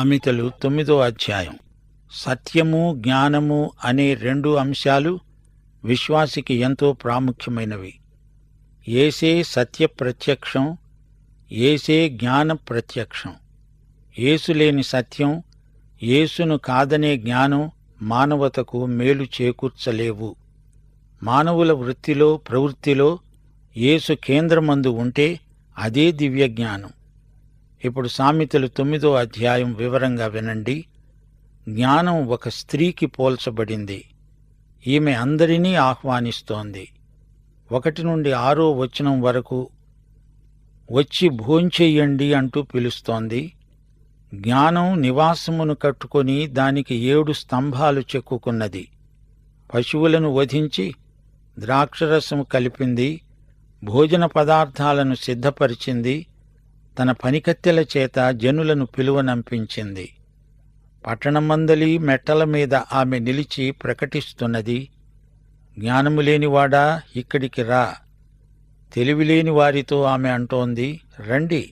సామెతలు 9వ అధ్యాయం. సత్యము జ్ఞానము అనే రెండు అంశాలు విశ్వాసికి ఎంతో ప్రాముఖ్యమైనవి. యేసే సత్య ప్రత్యక్షం, యేసే జ్ఞాన ప్రత్యక్షం. యేసు లేని సత్యం, యేసును కాదనే జ్ఞానం మానవతకు మేలు చేకూర్చలేవు. మానవుల వృత్తిలో ప్రవృత్తిలో యేసు కేంద్రమందు ఉంటే అదే దివ్యజ్ఞానం. ఇప్పుడు సామెతలు 9వ అధ్యాయం వివరంగా వినండి. జ్ఞానం ఒక స్త్రీకి పోల్చబడింది. ఈమె అందరినీ ఆహ్వానిస్తోంది. 1 నుండి 6వ వచనం వరకు వచ్చి భోంచెయ్యండి అంటూ పిలుస్తోంది. జ్ఞానం నివాసమును కట్టుకొని దానికి 7 స్తంభాలు చెక్కుకున్నది. పశువులను వధించి ద్రాక్షరసము కలిపింది, భోజన పదార్థాలను సిద్ధపరిచింది, తన పనికత్తెల చేత జనులను పిలువనంపించింది. పట్టణమందలి మెట్టల మీద ఆమె నిలిచి ప్రకటిస్తున్నది, జ్ఞానము లేనివాడా ఇక్కడికి రా. తెలివిలేని వారితో ఆమె అంటోంది, రండి,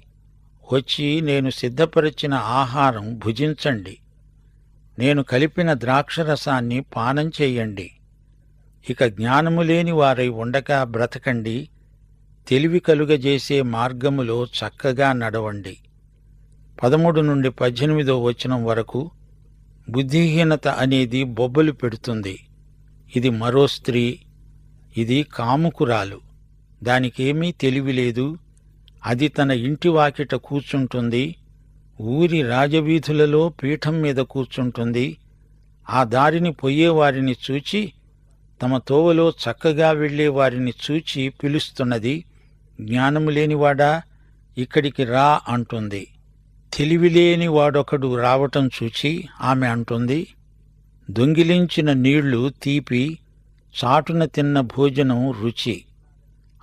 వచ్చి నేను సిద్ధపరిచిన ఆహారం భుజించండి, నేను కలిపిన ద్రాక్షరసాన్ని పానం చెయ్యండి. ఇక జ్ఞానము లేని వారై ఉండక బ్రతకండి, తెలివి కలుగజేసే మార్గములో చక్కగా నడవండి. 13 నుండి 18వ వచనం వరకు బుద్ధిహీనత అనేది బొబ్బలు పెడుతుంది. ఇది మరో స్త్రీ, ఇది కాముకురాలు. దానికేమీ తెలివిలేదు. అది తన ఇంటి వాకిట కూర్చుంటుంది, ఊరి రాజవీధులలో పీఠం మీద కూర్చుంటుంది. ఆ దారిని పొయ్యేవారిని చూచి, తమ తోవలో చక్కగా వెళ్లే వారిని చూచి పిలుస్తున్నది, జ్ఞానము లేనివాడా ఇక్కడికి రా అంటుంది. తెలివిలేని వాడొకడు రావటం చూచి ఆమె అంటుంది, దొంగిలించిన నీళ్లు తీపి, చాటున తిన్న భోజనం రుచి.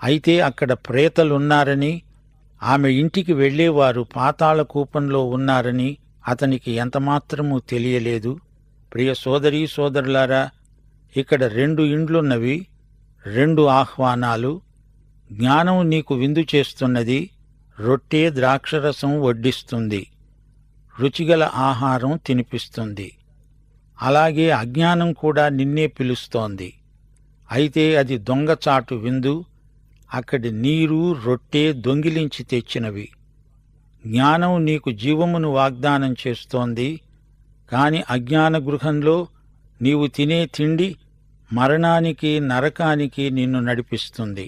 అయితే అక్కడ ప్రేతలున్నారని, ఆమె ఇంటికి వెళ్లేవారు పాతాళ కూపంలో ఉన్నారని అతనికి ఎంతమాత్రమూ తెలియలేదు. ప్రియ సోదరీ సోదరులారా, ఇక్కడ 2 ఇండ్లున్నవి, 2 ఆహ్వానాలు. జ్ఞానం నీకు విందు చేస్తున్నది, రొట్టె ద్రాక్షరసం వడ్డిస్తుంది, రుచిగల ఆహారం తినిపిస్తుంది. అలాగే అజ్ఞానం కూడా నిన్నే పిలుస్తోంది. అయితే అది దొంగచాటు విందు. అక్కడి నీరు రొట్టె దొంగిలించి తెచ్చినవి. జ్ఞానం నీకు జీవమును వాగ్దానం చేస్తోంది, కాని అజ్ఞాన గృహంలో నీవు తినే తిండి మరణానికి నరకానికి నిన్ను నడిపిస్తుంది.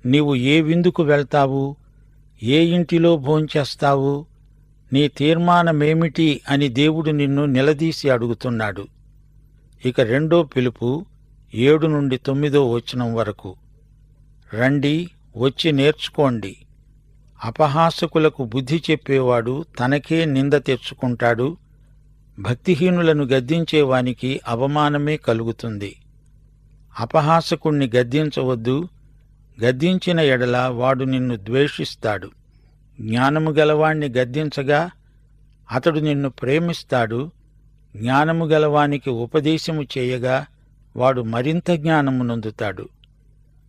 నీవు ఏ విందుకు వెళ్తావు, ఏ ఇంటిలో భోంచేస్తావు, నీ తీర్మానమేమిటి అని దేవుడు నిన్ను నిలదీసి అడుగుతున్నాడు. ఇక 2వ పిలుపు 7 నుండి 9వ వచనం వరకు. రండి, వచ్చి నేర్చుకోండి. అపహాసకులకు బుద్ధి చెప్పేవాడు తనకే నింద తెచ్చుకుంటాడు. భక్తిహీనులను గద్దించేవానికి అవమానమే కలుగుతుంది. అపహాసకుణ్ణి గద్దించవద్దు, గద్దించిన ఎడల వాడు నిన్ను ద్వేషిస్తాడు. జ్ఞానము గలవాణ్ణి గద్దించగా అతడు నిన్ను ప్రేమిస్తాడు. జ్ఞానము గలవానికి ఉపదేశము చేయగా వాడు మరింత జ్ఞానము నొందుతాడు.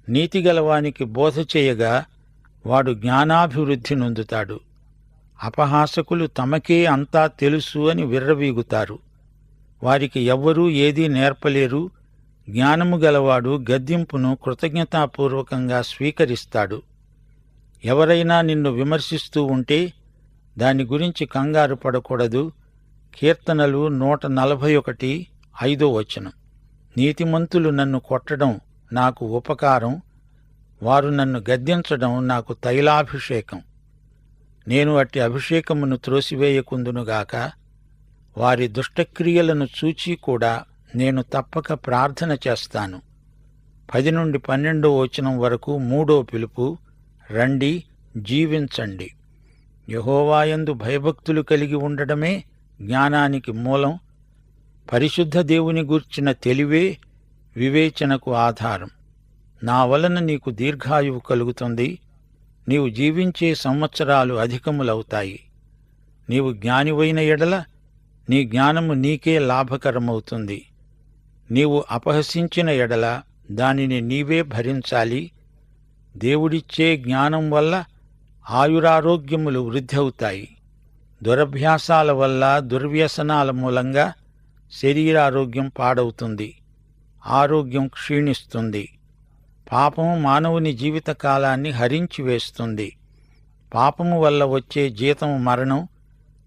నీతి గలవానికి బోధ చేయగా వాడు జ్ఞానాభివృద్ధి నొందుతాడు. అపహాసకులు తమకే అంతా తెలుసు అని విర్రవీగుతారు. వారికి ఎవ్వరూ ఏదీ నేర్పలేరు. జ్ఞానము గలవాడు గద్దింపును కృతజ్ఞతాపూర్వకంగా స్వీకరిస్తాడు. ఎవరైనా నిన్ను విమర్శిస్తూ ఉంటే దాని గురించి కంగారు పడకూడదు. కీర్తనలు 141 5వ వచనం. నీతిమంతులు నన్ను కొట్టడం నాకు ఉపకారం, వారు నన్ను గద్దించడం నాకు తైలాభిషేకం. నేను అట్టి అభిషేకమును త్రోసివేయకుందునుగాక. వారి దుష్టక్రియలను చూచి కూడా నేను తప్పక ప్రార్థన చేస్తాను. 10 నుండి 12వ వచనం వరకు 3వ పిలుపు, రండి, జీవించండి. యెహోవాయందు భయభక్తులు కలిగి ఉండడమే జ్ఞానానికి మూలం. పరిశుద్ధ దేవుని గూర్చిన తెలివే వివేచనకు ఆధారం. నా వలన నీకు దీర్ఘాయువు కలుగుతుంది, నీవు జీవించే సంవత్సరాలు అధికములవుతాయి. నీవు జ్ఞానివైన ఎడల నీ జ్ఞానము నీకే లాభకరమవుతుంది. నీవు అపహసించిన ఎడల దానిని నీవే భరించాలి. దేవుడిచ్చే జ్ఞానం వల్ల ఆయురారోగ్యములు వృద్ధి అవుతాయి. దురభ్యాసాల వల్ల, దుర్వ్యసనాల మూలంగా శరీరారోగ్యం పాడవుతుంది, ఆరోగ్యం క్షీణిస్తుంది. పాపం మానవుని జీవితకాలాన్ని హరించివేస్తుంది. పాపము వల్ల వచ్చే జీతం మరణం.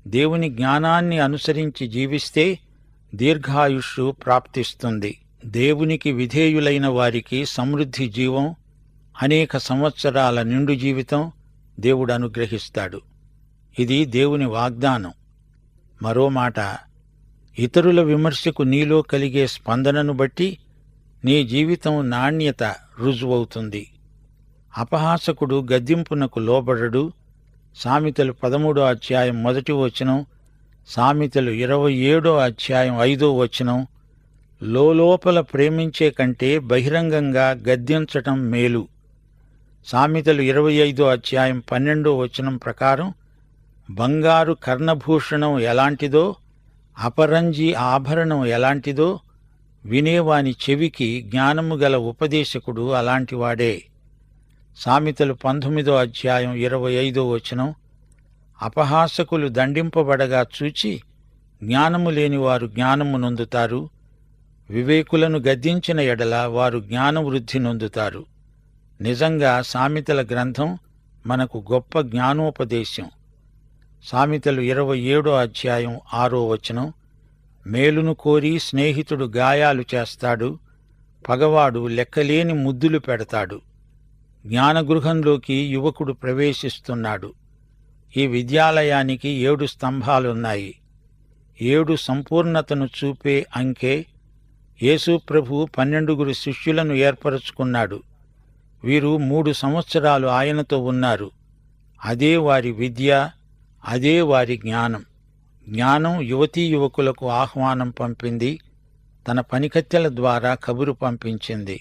దేవుని జ్ఞానాన్ని అనుసరించి జీవిస్తే దీర్ఘాయుష్షు ప్రాప్తిస్తుంది. దేవునికి విధేయులైన వారికి సమృద్ధి జీవం, అనేక సంవత్సరాల నిండు జీవితం దేవుడు అనుగ్రహిస్తాడు. ఇది దేవుని వాగ్దానం. మరో మాట, ఇతరుల విమర్శకు నీలో కలిగే స్పందనను బట్టి నీ జీవితం నాణ్యత రుజువవుతుంది. అపహాసకుడు గద్దింపునకు లోబడడు. సామెతలు 13వ అధ్యాయం 1వ వచనం, సామెతలు 27వ అధ్యాయం 5వ వచనం. లోలోపల ప్రేమించే కంటే బహిరంగంగా గద్దించటం మేలు. సామెతలు 25వ అధ్యాయం 12వ వచనం ప్రకారం బంగారు కర్ణభూషణం ఎలాంటిదో, అపరంజి ఆభరణం ఎలాంటిదో వినేవాని చెవికి జ్ఞానము గల ఉపదేశకుడు అలాంటివాడే. సామెతలు 19వ అధ్యాయం 25వ వచనం. అపహాసకులు దండింపబడగా చూచి జ్ఞానము లేనివారు జ్ఞానము నొందుతారు. వివేకులను గద్దించిన ఎడల వారు జ్ఞానవృద్ధి నొందుతారు. నిజంగా సామెతల గ్రంథం మనకు గొప్ప జ్ఞానోపదేశం. సామెతలు 27వ అధ్యాయం 6వ వచనం. మేలును కోరి స్నేహితుడు గాయాలు చేస్తాడు, పగవాడు లెక్కలేని ముద్దులు పెడతాడు. జ్ఞానగృహంలోకి యువకుడు ప్రవేశిస్తున్నాడు. ఈ విద్యాలయానికి 7 స్తంభాలున్నాయి. 7 సంపూర్ణతను చూపే అంకె. యేసు ప్రభు 12 శిష్యులను ఏర్పరచుకున్నాడు. వీరు 3 సంవత్సరాలు ఆయనతో ఉన్నారు. అదే వారి విద్య, అదే వారి జ్ఞానం. జ్ఞానం యువతీ యువకులకు ఆహ్వానం పంపింది, తన పనికత్తెల ద్వారా కబురు పంపించింది.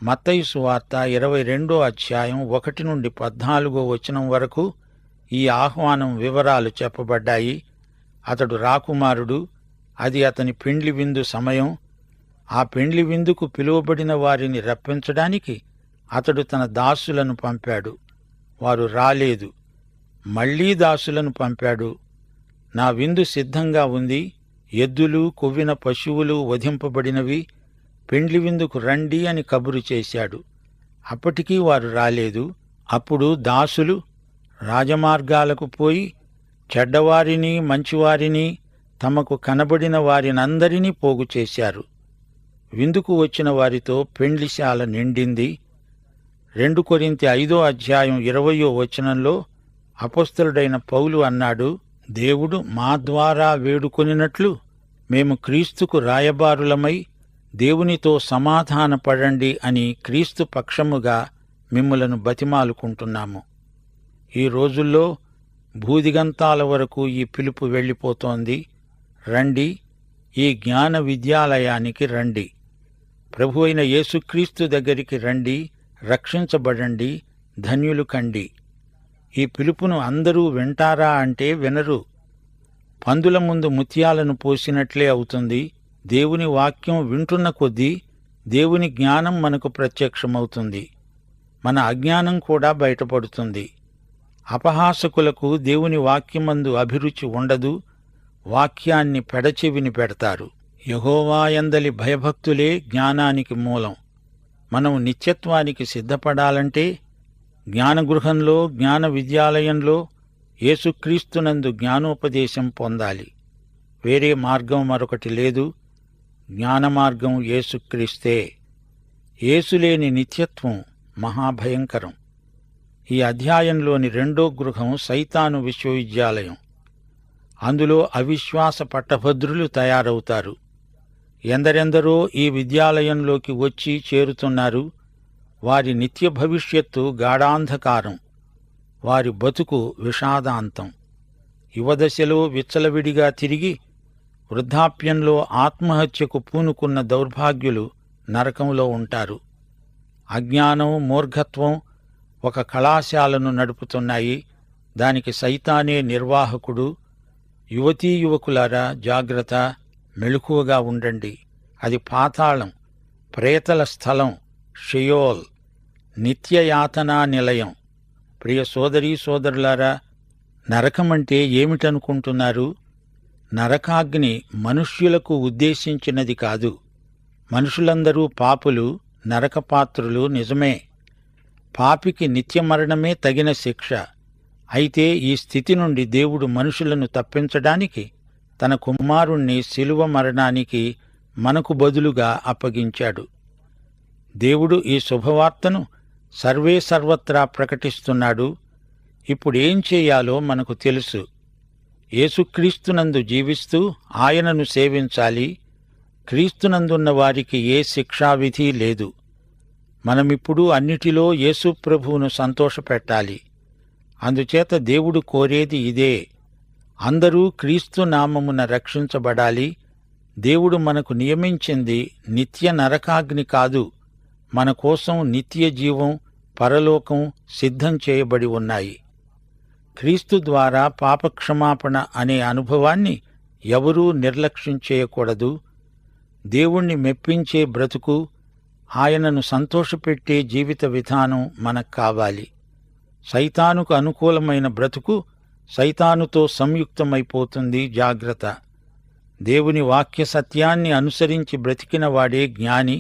మత్తయి సువార్త 22వ అధ్యాయం 1 నుండి 14వ వచనం వరకు ఈ ఆహ్వానం వివరాలు చెప్పబడ్డాయి. అతడు రాకుమారుడు, అది అతని పెండ్లి విందు సమయం. ఆ పెండ్లి విందుకు పిలువబడిన వారిని రప్పించడానికి అతడు తన దాసులను పంపాడు. వారు రాలేదు. మళ్లీ దాసులను పంపాడు. నా విందు సిద్ధంగా ఉంది, ఎద్దులు, కొవ్విన పశువులు వధింపబడినవి, పెండ్లి విందుకు రండి అని కబురు చేశాడు. అప్పటికీ వారు రాలేదు. అప్పుడు దాసులు రాజమార్గాలకు పోయి చెడ్డవారిని, మంచివారిని, తమకు కనబడిన వారినందరినీ పోగు చేశారు. విందుకు వచ్చిన వారితో పెండ్లిశాల నిండింది. 2 కొరింథీ 5వ అధ్యాయం 20వ వచనంలో అపొస్తలుడైన పౌలు అన్నాడు, దేవుడు మా ద్వారా వేడుకొనినట్లు మేము క్రీస్తుకు రాయబారులమై దేవునితో సమాధానపడండి అని క్రీస్తు పక్షముగా మిమ్ములను బతిమాలుకుంటున్నాము. ఈ రోజుల్లో భూదిగంతాల వరకు ఈ పిలుపు వెళ్ళిపోతోంది. రండి, ఈ జ్ఞాన విద్యాలయానికి రండి. ప్రభు అయిన యేసుక్రీస్తు దగ్గరికి రండి, రక్షించబడండి, ధన్యులు కండి. ఈ పిలుపును అందరూ వింటారా అంటే వినరు. పందుల ముందు ముత్యాలను పోసినట్లే అవుతుంది. దేవుని వాక్యం వింటున్న కొద్దీ దేవుని జ్ఞానం మనకు ప్రత్యక్షమవుతుంది. మన అజ్ఞానం కూడా బయటపడుతుంది. అపహాసకులకు దేవుని వాక్యమందు అభిరుచి ఉండదు. వాక్యాన్ని పెడచెవిని పెడతారు. యెహోవా యందలి భయభక్తులే జ్ఞానానికి మూలం. మనం నిత్యత్వానికి సిద్ధపడాలంటే జ్ఞానగృహంలో, జ్ఞాన విద్యాలయంలో యేసుక్రీస్తునందు జ్ఞానోపదేశం పొందాలి. వేరే మార్గం మరొకటి లేదు. జ్ఞానమార్గం యేసుక్రీస్తే. యేసులేని నిత్యత్వం మహాభయంకరం. ఈ అధ్యాయంలోని 2వ గృహం సైతాను విశ్వవిద్యాలయం. అందులో అవిశ్వాస పట్టభద్రులు తయారవుతారు. ఎందరెందరో ఈ విద్యాలయంలోకి వచ్చి చేరుతున్నారు. వారి నిత్య భవిష్యత్తు గాఢాంధకారం, వారి బతుకు విషాదాంతం. యువదశలో విచ్చలవిడిగా తిరిగి వృద్ధాప్యంలో ఆత్మహత్యకు పూనుకున్న దౌర్భాగ్యులు నరకంలో ఉంటారు. అజ్ఞానం, మూర్ఘత్వం ఒక కళాశాలను నడుపుతున్నాయి. దానికి సైతానే నిర్వాహకుడు. యువతీ యువకులారా, జాగ్రత్త, మెళుకువగా ఉండండి. అది పాతాళం, ప్రేతల స్థలం, షియోల్, నిత్యయాతనా నిలయం. ప్రియ సోదరీ సోదరులారా, నరకమంటే ఏమిటనుకుంటున్నారు? నరకాగ్ని మనుష్యులకు ఉద్దేశించినది కాదు. మనుషులందరూ పాపులు, నరకపాత్రులు నిజమే. పాపికి నిత్యమరణమే తగిన శిక్ష. అయితే ఈ స్థితి నుండి దేవుడు మనుషులను తప్పించడానికి తన కుమారుణ్ణి శిలువ మరణానికి మనకు బదులుగా అప్పగించాడు. దేవుడు ఈ శుభవార్తను సర్వత్రా ప్రకటిస్తున్నాడు. ఇప్పుడేం చేయాలో మనకు తెలుసు. యేసుక్రీస్తునందు జీవిస్తూ ఆయనను సేవించాలి. క్రీస్తునందున్న వారికి ఏ శిక్షావిధి లేదు. మనమిప్పుడు అన్నిటిలో యేసు ప్రభువును సంతోషపెట్టాలి. అందుచేత దేవుడు కోరేది ఇదే. అందరూ క్రీస్తు నామమున రక్షించబడాలి. దేవుడు మనకు నియమించింది నిత్య నరకాగ్ని కాదు. మన కోసం నిత్య జీవం, పరలోకం సిద్ధం చేయబడి ఉన్నాయి. క్రీస్తు ద్వారా పాపక్షమాపణ అనే అనుభవాన్ని ఎవరూ నిర్లక్ష్యం చేయకూడదు. దేవుణ్ణి మెప్పించే బ్రతుకు, ఆయనను సంతోషపెట్టే జీవిత విధానం మనకు కావాలి. సైతానుకు అనుకూలమైన బ్రతుకు సైతానుతో సంయుక్తమైపోతుంది. జాగ్రత్త. దేవుని వాక్య సత్యాన్ని అనుసరించి బ్రతికిన వాడే జ్ఞాని.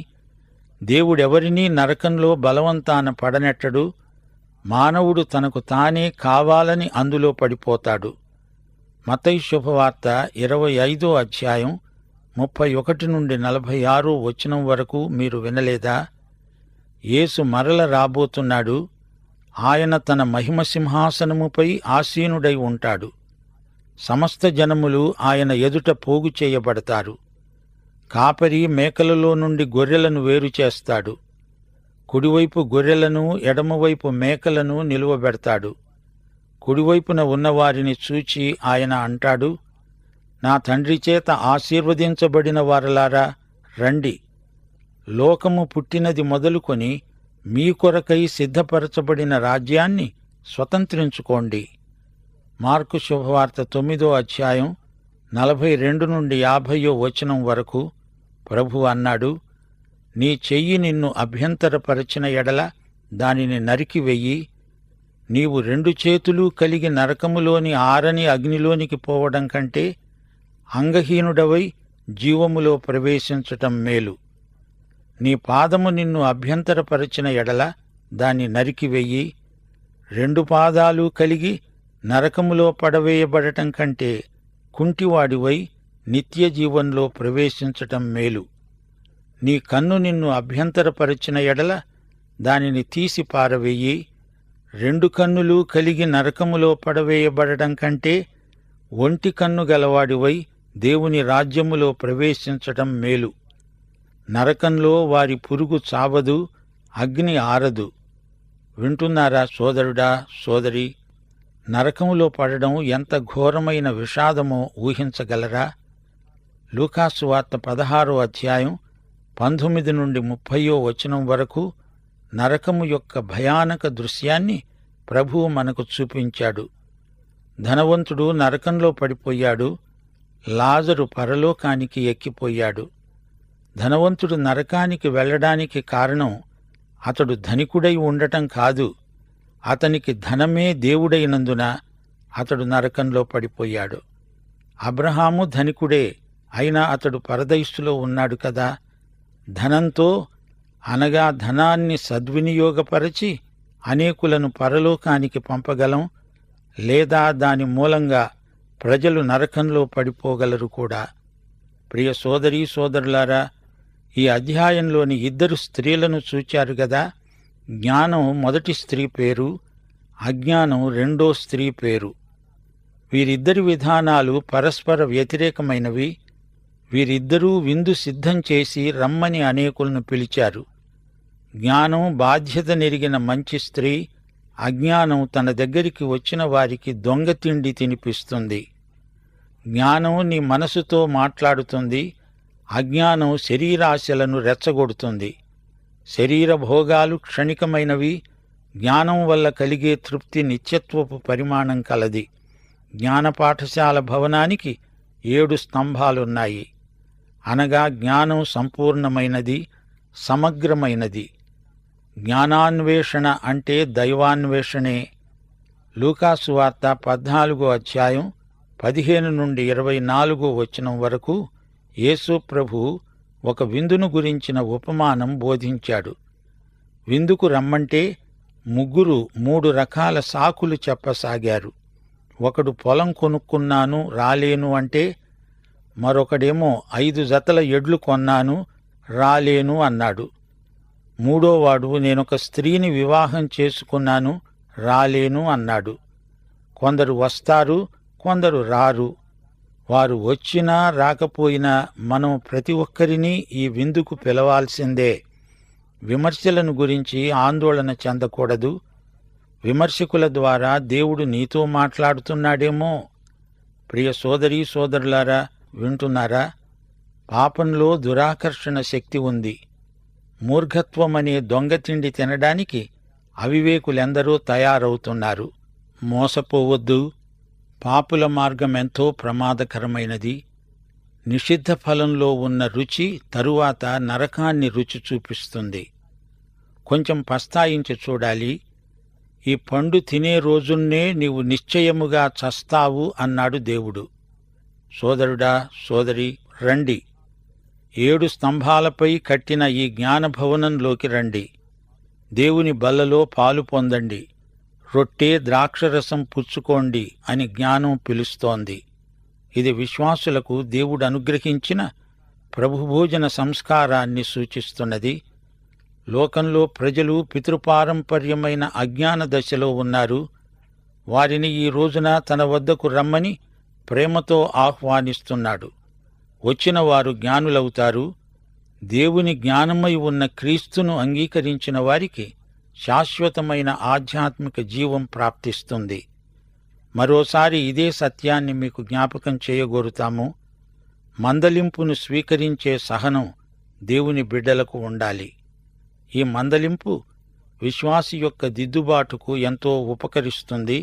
దేవుడెవరినీ నరకంలో బలవంతాన పడనెట్టడు. మానవుడు తనకు తానే కావాలని అందులో పడిపోతాడు. మత్తయి శుభవార్త 25వ అధ్యాయం 31 నుండి 46 వచనం వరకు మీరు వినలేదా? యేసు మరల రాబోతున్నాడు. ఆయన తన మహిమ సింహాసనముపై ఆసీనుడై ఉంటాడు. సమస్త జనములు ఆయన ఎదుట పోగు చేయబడతారు. కాపరి మేకలలో నుండి గొర్రెలను వేరు చేస్తాడు. కుడివైపు గొర్రెలను, ఎడమవైపు మేకలను నిలువబెడతాడు. కుడివైపున ఉన్నవారిని చూచి ఆయన అంటాడు, నా తండ్రి చేత ఆశీర్వదించబడిన వారలారా, రండి. లోకము పుట్టినది మొదలుకొని మీ కొరకై సిద్ధపరచబడిన రాజ్యాన్ని స్వతంత్రించుకోండి. మార్కు శుభవార్త 9వ అధ్యాయం 42 నుండి 50వ వచనం వరకు ప్రభు అన్నాడు, నీ చెయ్యి నిన్ను అభ్యంతరపరచిన ఎడల దానిని నరికివెయ్యి. నీవు 2 చేతులు కలిగి నరకములోని ఆరని అగ్నిలోనికి పోవడం కంటే అంగహీనుడవై జీవములో ప్రవేశించటం మేలు. నీ పాదము నిన్ను అభ్యంతరపరచిన ఎడల దాన్ని నరికివెయ్యి. 2 పాదాలు కలిగి నరకములో పడవేయబడటం కంటే కుంటివాడివై నిత్య జీవంలో ప్రవేశించటం మేలు. నీ కన్ను నిన్ను అభ్యంతరపరచిన ఎడల దానిని తీసి పారవేయి. 2 కన్నులు కలిగి నరకములో పడవేయబడటం కంటే ఒంటి కన్ను గలవాడివై దేవుని రాజ్యములో ప్రవేశించటం మేలు. నరకంలో వారి పురుగు చావదు, అగ్ని ఆరదు. వింటున్నారా సోదరుడా, సోదరి? నరకములో పడడం ఎంత ఘోరమైన విషాదమో ఊహించగలరా? లూకాసు వార్త 16వ అధ్యాయం 19 నుండి 30వ వచనం వరకు నరకము యొక్క భయానక దృశ్యాన్ని ప్రభువు మనకు చూపించాడు. ధనవంతుడు నరకంలో పడిపోయాడు. లాజరు పరలోకానికి ఎక్కిపోయాడు. ధనవంతుడు నరకానికి వెళ్లడానికి కారణం అతడు ధనికుడై ఉండటం కాదు. అతనికి ధనమే దేవుడైనందున అతడు నరకంలో పడిపోయాడు. అబ్రహాము ధనికుడే, అయినా అతడు పరదైసులో ఉన్నాడు కదా. ధనంతో అనగా ధనాన్ని సద్వినియోగపరచి అనేకులను పరలోకానికి పంపగలం, లేదా దాని మూలంగా ప్రజలు నరకంలో పడిపోగలరు కూడా. ప్రియ సోదరీ సోదరులారా, ఈ అధ్యాయంలోని 2 స్త్రీలను చూచారు గదా. జ్ఞానం మొదటి స్త్రీ పేరు, అజ్ఞానం 2వ స్త్రీ పేరు. వీరిద్దరి విధానాలు పరస్పర వ్యతిరేకమైనవి. వీరిద్దరూ విందు సిద్ధం చేసి రమ్మని అనేకులను పిలిచారు. జ్ఞానం బాధ్యత నెరిగిన మంచి స్త్రీ, అజ్ఞానం తన దగ్గరికి వచ్చిన వారికి దొంగ తిండి తినిపిస్తుంది. జ్ఞానం నీ మనసుతో మాట్లాడుతుంది, అజ్ఞానం శరీరాశలను రెచ్చగొడుతుంది. శరీర భోగాలు క్షణికమైనవి, జ్ఞానం వల్ల కలిగే తృప్తి నిత్యత్వపు పరిమాణం కలది. జ్ఞానపాఠశాల భవనానికి 7 స్తంభాలున్నాయి. అనగా జ్ఞానం సంపూర్ణమైనది, సమగ్రమైనది. జ్ఞానాన్వేషణ అంటే దైవాన్వేషణే. లూకాసు వార్త 14వ అధ్యాయం 15 నుండి 24 వచనం వరకు యేసు ప్రభువు ఒక విందును గురించిన ఉపమానం బోధించాడు. విందుకు రమ్మంటే ముగ్గురు 3 రకాల సాకులు చెప్పసాగారు. ఒకడు పొలం కొనుక్కున్నాను రాలేను అంటే, మరొకడేమో 5 జతల ఎడ్లు కొన్నాను రాలేను అన్నాడు. మూడోవాడు నేనొక స్త్రీని వివాహం చేసుకున్నాను రాలేను అన్నాడు. కొందరు వస్తారు, కొందరు రారు. వారు వచ్చినా రాకపోయినా మనం ప్రతి ఒక్కరినీ ఈ విందుకు పిలవాల్సిందే. విమర్శలను గురించి ఆందోళన చెందకూడదు. విమర్శకుల ద్వారా దేవుడు నీతో మాట్లాడుతున్నాడేమో. ప్రియ సోదరీ సోదరులారా, వింటున్నారా? పాపంలో దురాకర్షణ శక్తి ఉంది. మూర్ఘత్వమనే దొంగతిండి తినడానికి అవివేకులెందరో తయారవుతున్నారు. మోసపోవద్దు. పాపుల మార్గమెంతో ప్రమాదకరమైనది. నిషిద్ధ ఫలంలో ఉన్న రుచి తరువాత నరకాన్ని రుచి చూపిస్తుంది. కొంచెం పస్తాయించి చూడాలి. ఈ పండు తినే రోజున్నే నీవు నిశ్చయముగా చస్తావు అన్నాడు దేవుడు. సోదరుడా, సోదరి, రండి. 7 స్తంభాలపై కట్టిన ఈ జ్ఞానభవనంలోకి రండి. దేవుని బల్లలో పాలు పొందండి. రొట్టె ద్రాక్షరసం పుచ్చుకోండి అని జ్ఞానం పిలుస్తోంది. ఇది విశ్వాసులకు దేవుడు అనుగ్రహించిన ప్రభుభోజన సంస్కారాన్ని సూచిస్తున్నది. లోకంలో ప్రజలు పితృపారంపర్యమైన అజ్ఞాన దశలో ఉన్నారు. వారిని ఈ రోజున తన వద్దకు రమ్మని ప్రేమతో ఆహ్వానిస్తున్నాడు. వచ్చిన వారు జ్ఞానులవుతారు. దేవుని జ్ఞానమై ఉన్న క్రీస్తును అంగీకరించిన వారికి శాశ్వతమైన ఆధ్యాత్మిక జీవం ప్రాప్తిస్తుంది. మరోసారి ఇదే సత్యాన్ని మీకు జ్ఞాపకం చేయగోరుతాము. మందలింపును స్వీకరించే సహనం దేవుని బిడ్డలకు ఉండాలి. ఈ మందలింపు విశ్వాసి యొక్క దిద్దుబాటుకు ఎంతో ఉపకరిస్తుంది.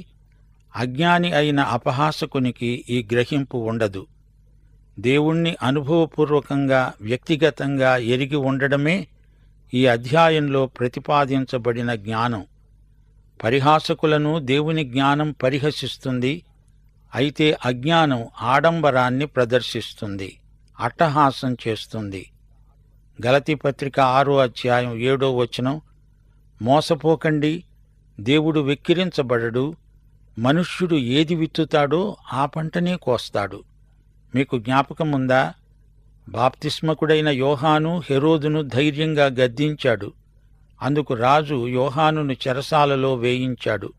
అజ్ఞాని అయిన అపహాసకునికి ఈ గ్రహింపు ఉండదు. దేవుణ్ణి అనుభవపూర్వకంగా వ్యక్తిగతంగా ఎరిగి ఉండడమే ఈ అధ్యాయంలో ప్రతిపాదించబడిన జ్ఞానం. పరిహాసకులను దేవుని జ్ఞానం పరిహసిస్తుంది. అయితే అజ్ఞానం ఆడంబరాన్ని ప్రదర్శిస్తుంది, అట్టహాసం చేస్తుంది. గలతీ పత్రిక 6వ అధ్యాయం 7వ వచనం, మోసపోకండి, దేవుడు వెక్కిరించబడడు. మనుష్యుడు ఏది విత్తుతాడో ఆ పంటనే కోస్తాడు. మీకు జ్ఞాపకముందా? బాప్తిస్మకుడైన యోహాను హెరోదును ధైర్యంగా గద్దించాడు. అందుకు రాజు యోహానును చెరసాలలో వేయించాడు.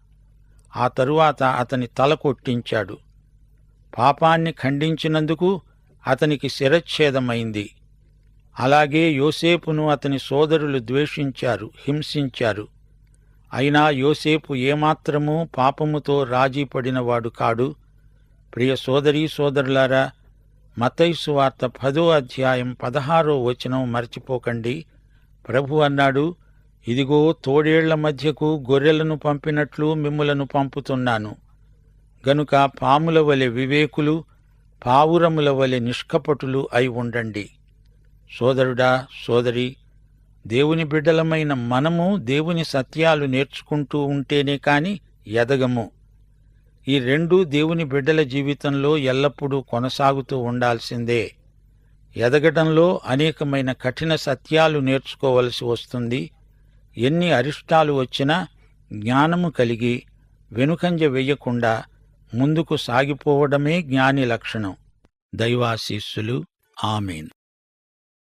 ఆ తరువాత అతని తల కొట్టించాడు. పాపాన్ని ఖండించినందుకు అతనికి శిరచ్ఛేదమైంది. అలాగే యోసేపును అతని సోదరులు ద్వేషించారు, హింసించారు. అయినా యోసేపు ఏమాత్రమూ పాపముతో రాజీపడినవాడు కాడు. ప్రియ సోదరీ సోదరులారా, మత్తయి సువార్త 10వ అధ్యాయం 16వ వచనం మరచిపోకండి. ప్రభు అన్నాడు, ఇదిగో తోడేళ్ల మధ్యకు గొర్రెలను పంపినట్లు మిమ్ములను పంపుతున్నాను. గనుక పాముల వలె వివేకులు, పావురముల వలె నిష్కపటులు అయి ఉండండి. సోదరుడా, సోదరి, దేవుని బిడ్డలమైన మనము దేవుని సత్యాలు నేర్చుకుంటూ ఉంటేనే కాని ఎదగము. ఈ రెండూ దేవుని బిడ్డల జీవితంలో ఎల్లప్పుడూ కొనసాగుతూ ఉండాల్సిందే. ఎదగడంలో అనేకమైన కఠిన సత్యాలు నేర్చుకోవలసి వస్తుంది. ఎన్ని అరిష్టాలు వచ్చినా జ్ఞానము కలిగి వెనుకంజ వెయ్యకుండా ముందుకు సాగిపోవడమే జ్ఞాని లక్షణం. దైవాశీస్సులు. ఆమేన్.